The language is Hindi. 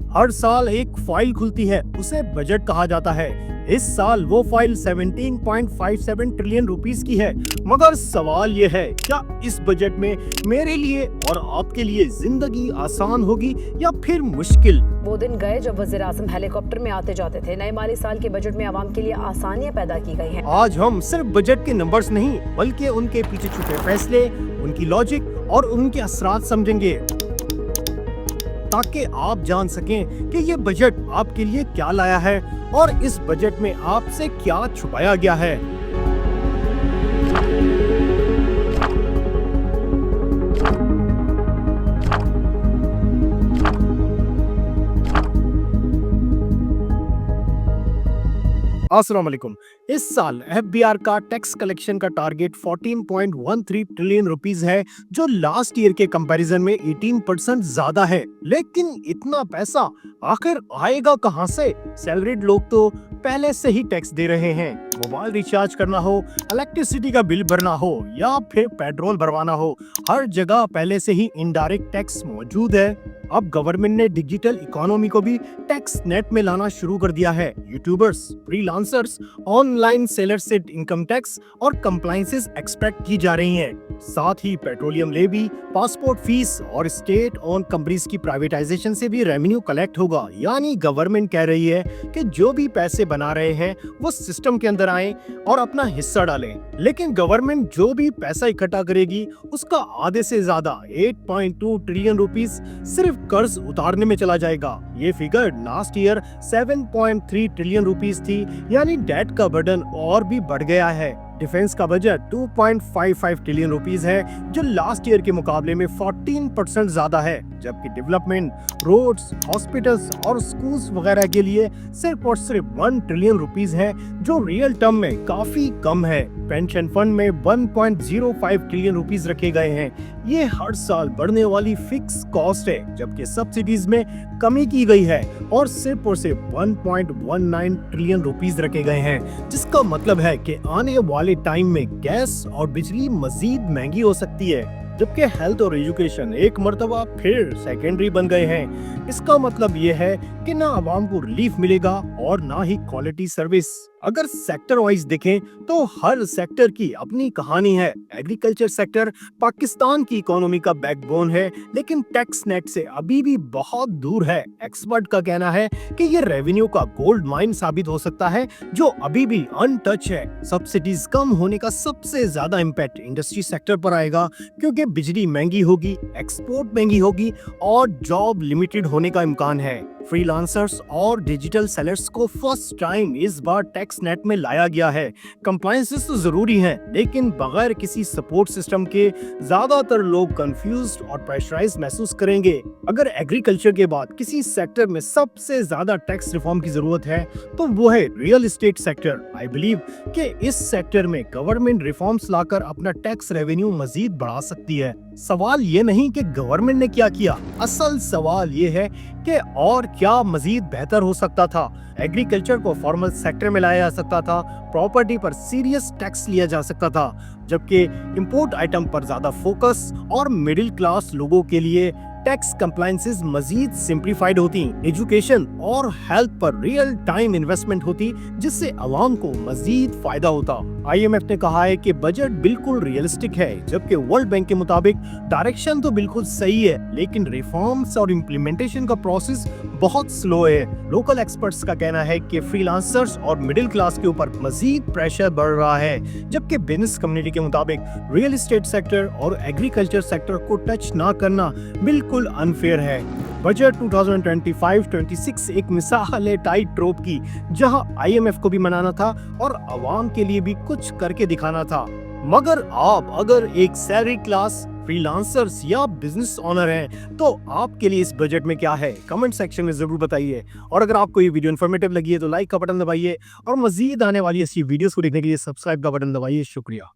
हर साल एक फाइल खुलती है, उसे बजट कहा जाता है। इस साल वो फाइल 17.57 ट्रिलियन रुपीस की है। मगर सवाल ये है, क्या इस बजट में मेरे लिए और आपके लिए जिंदगी आसान होगी या फिर मुश्किल? वो दिन गए जब वज़ीर आज़म हेलीकॉप्टर में आते जाते थे। नए माली साल के बजट में आवाम के लिए आसानियां पैदा की गई हैं। आज हम सिर्फ बजट के नंबर्स नहीं, बल्कि उनके पीछे छुपे फैसले, उनकी लॉजिक और उनके असरात समझेंगे, ताकि आप जान सकें कि ये बजट आपके लिए क्या लाया है और इस बजट में आपसे क्या छुपाया गया है। अस्सलाम वालेकुम। इस साल एफबीआर का टैक्स कलेक्शन का टारगेट 14.13 ट्रिलियन रुपीस है, जो लास्ट ईयर के कंपैरिजन में 18% ज्यादा है। लेकिन इतना पैसा आखिर आएगा कहां से? सैलरीड लोग तो पहले से ही टैक्स दे रहे हैं। मोबाइल रिचार्ज करना हो, इलेक्ट्रिसिटी का बिल भरना हो या फिर पेट्रोल भरवाना हो, हर जगह पहले से ही इनडायरेक्ट टैक्स मौजूद है। अब गवर्नमेंट ने डिजिटल इकोनॉमी को भी टैक्स नेट में लाना शुरू कर दिया है। यूट्यूबर्स, फ्रीलांसर्स, ऑनलाइन सेलर से इनकम टैक्स और कंप्लायंसेस एक्सपेक्ट की जा रही हैं। साथ ही पेट्रोलियम लेवी, पासपोर्ट फीस और स्टेट ओन कंपनीज की प्राइवेटाइजेशन से भी रेवेन्यू कलेक्ट होगा। यानी गवर्नमेंट कह रही है कि जो भी पैसे बना रहे हैं वो सिस्टम के अंदर आए और अपना हिस्सा डालें। लेकिन गवर्नमेंट जो भी पैसा इकट्ठा करेगी उसका आधे से ज्यादा 8.2 ट्रिलियन रुपीस सिर्फ कर्ज उतारने में चला जाएगा। ये figure last year 7.3 trillion rupees थी, यानी डेट का बर्डन और भी बढ़ गया है। डिफेंस का बजट 2.55 ट्रिलियन रुपीस है, जो लास्ट ईयर के मुकाबले में 14% ज्यादा है। जबकि डेवलपमेंट, रोड्स, हॉस्पिटल्स और स्कूल्स वगैरह के लिए सिर्फ और सिर्फ 1 ट्रिलियन रुपीस है, जो रियल टर्म में काफी कम है। पेंशन फंड में 1.05 ट्रिलियन रुपीस रखे गए हैं। ये हर साल बढ़ने वाली फिक्स कॉस्ट है, जबकि सब्सिडीज में कमी की गई है और सिर्फ 1.19 ट्रिलियन रुपीस रखे गए हैं, जिसका मतलब है कि आने वाले टाइम में गैस और बिजली मजीद महंगी हो सकती है। जबकि हेल्थ और एजुकेशन एक मर्तबा फिर सेकेंडरी बन गए हैं। इसका मतलब ये है कि ना आवाम को रिलीफ मिलेगा और ना ही क्वालिटी सर्विस। अगर सेक्टर वाइज देखें तो हर सेक्टर की अपनी कहानी है। एग्रीकल्चर सेक्टर पाकिस्तान की इकोनॉमी का बैकबोन है, लेकिन टैक्स नेट से अभी भी बहुत दूर है। एक्सपर्ट का कहना है कि ये रेवेन्यू का गोल्ड माइन साबित हो सकता है, जो अभी भी अनटच है। सब्सिडीज कम होने का सबसे ज्यादा इम्पैक्ट इंडस्ट्री सेक्टर पर आएगा, क्योंकि बिजली महंगी होगी, एक्सपोर्ट महंगी होगी और जॉब लिमिटेड होने का इम्कान है। फ्रीलांसर्स और डिजिटल सेलर्स को फर्स्ट टाइम इस बार टैक्स नेट में लाया गया है। कंप्लायंसेस तो जरूरी हैं, लेकिन बगैर किसी सपोर्ट सिस्टम के ज्यादातर लोग कंफ्यूज्ड और प्रेशराइज महसूस करेंगे। अगर एग्रीकल्चर के बाद किसी सेक्टर में सबसे ज्यादा टैक्स रिफॉर्म की जरूरत है तो वो है real estate sector. I believe कि इस सेक्टर में गवर्नमेंट रिफॉर्म्स लाकर अपना टैक्स रेवेन्यू मजीद बढ़ा सकती है। सवाल ये नहीं कि गवर्नमेंट ने क्या किया, असल सवाल ये है कि और क्या मजीद बेहतर हो सकता था। एग्रीकल्चर को फॉर्मल सेक्टर में लाया जा सकता था, प्रॉपर्टी पर सीरियस टैक्स लिया जा सकता था, जबकि इंपोर्ट आइटम पर ज्यादा फोकस और मिडिल क्लास लोगों के लिए टैक्स कंप्लायंसेस मजीद सिंप्लीफाइड होती, एजुकेशन और हेल्थ पर रियल टाइम इन्वेस्टमेंट होती, जिससे आवाम को मजीद फायदा होता। IMF ने कहा है कि बजट बिल्कुल रियलिस्टिक है, जबकि वर्ल्ड बैंक के मुताबिक डायरेक्शन तो बिल्कुल सही है, लेकिन रिफॉर्म्स और इम्प्लीमेंटेशन का प्रोसेस बहुत स्लो है। लोकल एक्सपर्ट्स का कहना है कि फ्रीलांसर्स और मिडिल क्लास के ऊपर मजीद प्रेशर बढ़ रहा है, जबकि बिजनेस कम्युनिटी के मुताबिक रियल एस्टेट सेक्टर और एग्रीकल्चर सेक्टर को टच ना करना बिल्कुल अनफेयर है। बजट 2025-26 एक मिसाल है टाइट रोप की, जहां IMF को भी मनाना था और आवाम के लिए भी कुछ करके दिखाना था। मगर आप अगर एक सैलरी क्लास, फ्रीलांसर्स या बिजनेस ओनर हैं, तो आपके लिए इस बजट में क्या है, कमेंट सेक्शन में जरूर बताइए। और अगर आपको ये वीडियो इन्फॉर्मेटिव लगी है तो लाइक का बटन दबाइए और मजीद आने वाली ऐसी वीडियोस को देखने के लिए सब्सक्राइब का बटन दबाइए। शुक्रिया।